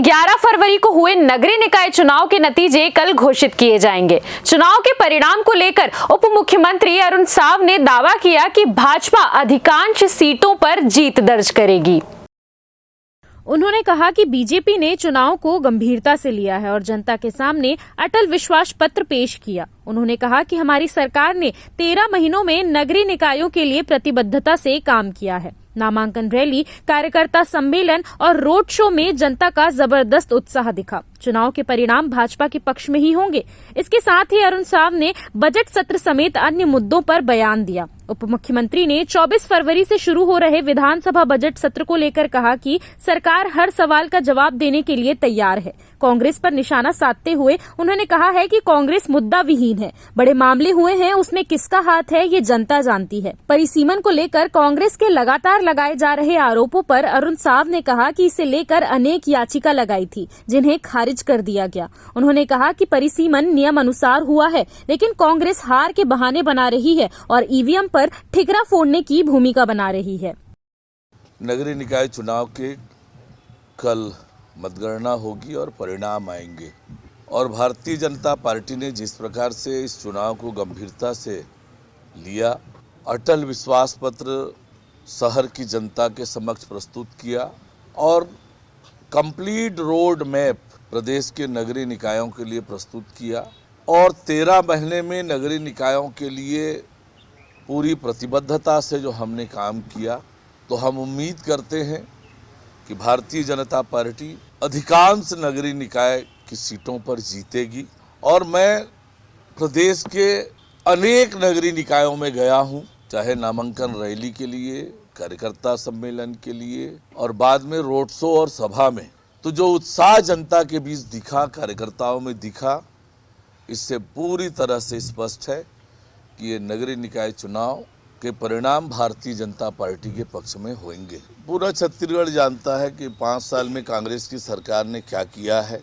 11 फरवरी को हुए नगरीय निकाय चुनाव के नतीजे कल घोषित किए जाएंगे। चुनाव के परिणाम को लेकर उप मुख्यमंत्री अरुण साव ने दावा किया कि भाजपा अधिकांश सीटों पर जीत दर्ज करेगी। उन्होंने कहा कि बीजेपी ने चुनाव को गंभीरता से लिया है और जनता के सामने अटल विश्वास पत्र पेश किया। उन्होंने कहा कि हमारी सरकार ने 13 महीनों में नगरीय निकायों के लिए प्रतिबद्धता से काम किया है। नामांकन रैली, कार्यकर्ता सम्मेलन और रोड शो में जनता का जबरदस्त उत्साह दिखा। चुनाव के परिणाम भाजपा के पक्ष में ही होंगे। इसके साथ ही अरुण साव ने बजट सत्र समेत अन्य मुद्दों पर बयान दिया। उप मुख्यमंत्री ने 24 फरवरी से शुरू हो रहे विधानसभा बजट सत्र को लेकर कहा कि सरकार हर सवाल का जवाब देने के लिए तैयार है। कांग्रेस पर निशाना साधते हुए उन्होंने कहा है कि कांग्रेस मुद्दा विहीन है। बड़े मामले हुए हैं, उसमें किसका हाथ है ये जनता जानती है। परिसीमन को लेकर कांग्रेस के लगातार लगाए जा रहे आरोपों पर अरुण साव ने कहा कि इसे लेकर अनेक याचिका लगाई थी, जिन्हें खारिज कर दिया गया। उन्होंने कहा कि परिसीमन नियम अनुसार हुआ है, लेकिन कांग्रेस हार के बहाने बना रही है और ईवीएम पर ठिकरा फोड़ने की भूमिका बना रही है। नगरीय निकाय चुनाव के कल मतगणना होगी और परिणाम आएंगे और भारतीय जनता पार्टी ने जिस प्रकार से इस चुनाव को गंभीरता से लिया, अटल विश्वास पत्र शहर की जनता के समक्ष प्रस्तुत किया और कंप्लीट रोड मैप प्रदेश के नगरीय निकायों के लिए प्रस्तुत किया और 13 महीने में नगरीय निकायों के लिए पूरी प्रतिबद्धता से जो हमने काम किया, तो हम उम्मीद करते हैं कि भारतीय जनता पार्टी अधिकांश नगरीय निकाय की सीटों पर जीतेगी। और मैं प्रदेश के अनेक नगरीय निकायों में गया हूं, चाहे नामांकन रैली के लिए, कार्यकर्ता सम्मेलन के लिए और बाद में रोड शो और सभा में, तो जो उत्साह जनता के बीच दिखा, कार्यकर्ताओं में दिखा, इससे पूरी तरह से स्पष्ट है कि ये नगरीय निकाय चुनाव के परिणाम भारतीय जनता पार्टी के पक्ष में होंगे। पूरा छत्तीसगढ़ जानता है कि 5 साल में कांग्रेस की सरकार ने क्या किया है।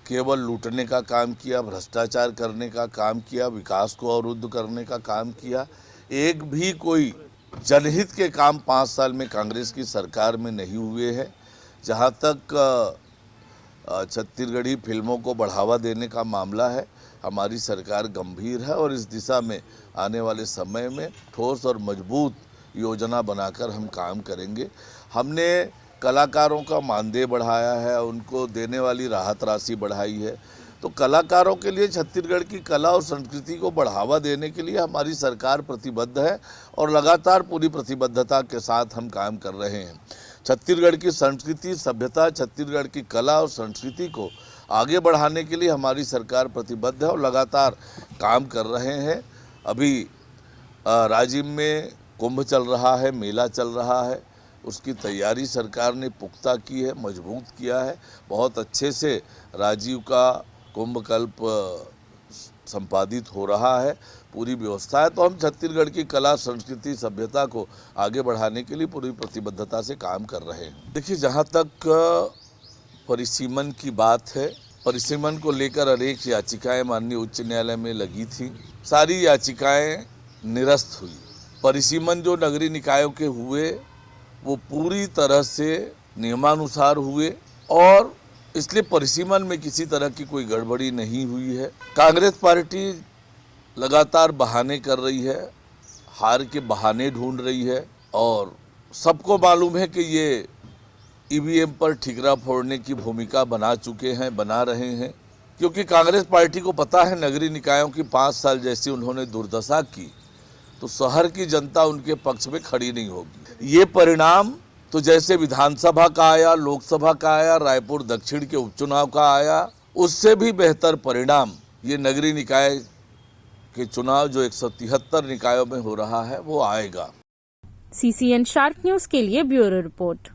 केवल लूटने का काम किया, भ्रष्टाचार करने का काम किया, विकास को अवरुद्ध करने का काम किया। एक भी कोई जनहित के काम 5 साल में कांग्रेस की सरकार में नहीं हुए हैं। जहाँ तक छत्तीसगढ़ी फिल्मों को बढ़ावा देने का मामला है, हमारी सरकार गंभीर है और इस दिशा में आने वाले समय में ठोस और मजबूत योजना बनाकर हम काम करेंगे। हमने कलाकारों का मानदेय बढ़ाया है, उनको देने वाली राहत राशि बढ़ाई है। तो कलाकारों के लिए, छत्तीसगढ़ की कला और संस्कृति को बढ़ावा देने के लिए हमारी सरकार प्रतिबद्ध है और लगातार पूरी प्रतिबद्धता के साथ हम काम कर रहे हैं। छत्तीसगढ़ की संस्कृति, सभ्यता, छत्तीसगढ़ की कला और संस्कृति को आगे बढ़ाने के लिए हमारी सरकार प्रतिबद्ध है और लगातार काम कर रहे हैं। अभी राजिम में कुंभ चल रहा है, मेला चल रहा है, उसकी तैयारी सरकार ने पुख्ता की है, मजबूत किया है। बहुत अच्छे से राजीव का कुंभ कल्प संपादित हो रहा है, पूरी व्यवस्था है। तो हम छत्तीसगढ़ की कला, संस्कृति, सभ्यता को आगे बढ़ाने के लिए पूरी प्रतिबद्धता से काम कर रहे हैं। देखिए, जहाँ तक परिसीमन की बात है, परिसीमन को लेकर अनेक याचिकाएं माननीय उच्च न्यायालय में लगी थी। सारी याचिकाएं निरस्त हुई। परिसीमन जो नगरीय निकायों के हुए वो पूरी तरह से नियमानुसार हुए और इसलिए परिसीमन में किसी तरह की कोई गड़बड़ी नहीं हुई है। कांग्रेस पार्टी लगातार बहाने कर रही है, हार के बहाने ढूंढ रही है और सबको मालूम है कि ये ईवीएम पर ठिकरा फोड़ने की भूमिका बना चुके हैं, बना रहे हैं, क्योंकि कांग्रेस पार्टी को पता है नगरीय निकायों की 5 साल जैसी उन्होंने दुर्दशा की तो शहर की जनता उनके पक्ष में खड़ी नहीं होगी। ये परिणाम तो जैसे विधानसभा का आया, लोकसभा का आया, रायपुर दक्षिण के उपचुनाव का आया, उससे भी बेहतर परिणाम ये नगरीय निकाय के चुनाव जो 173 निकायों में हो रहा है वो आएगा। CCN शार्क न्यूज के लिए ब्यूरो रिपोर्ट।